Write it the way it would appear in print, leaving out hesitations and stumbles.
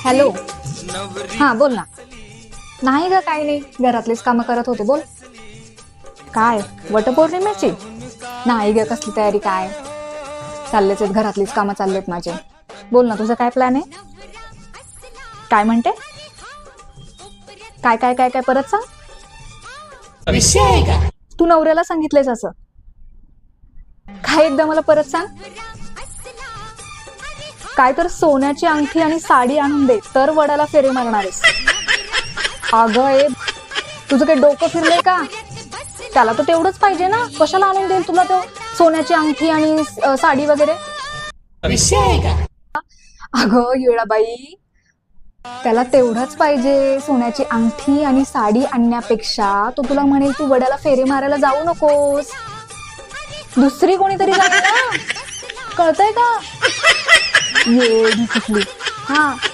Hello. हा बोल ना. नाही ग काही नाही, घरातलीच कामं करत होते. बोल. काय वटपौर्णिमेची? नाही ग कसली तयारी काय, चाललेच आहेत घरातलीच कामं चाललेत माझे. बोल ना तुझं काय प्लॅन आहे? काय म्हणते? काय काय काय काय परत सांग. विषय आहे का? तू नवऱ्याला सांगितलेस असं? काय एकदा मला परत सांग. काय तर सोन्याची अंगठी आणि साडी आणून दे तर वडाला फेरे मारणारेस. अगं ए, तुझं काही डोकं फिरलंय का? त्याला तर तेवढंच पाहिजे ना, कशाला आणून देईल तुला तो सोन्याची अंगठी आणि साडी वगैरे? विषय आहे का? अगं येळाबाई, त्याला तेवढंच पाहिजे. सोन्याची अंगठी आणि साडी आणण्यापेक्षा तो तुला म्हणेल तू वड्याला फेरे मारायला जाऊ नकोस, दुसरी कोणीतरी जाईल ना. कळतंय का? ये कुठली. हा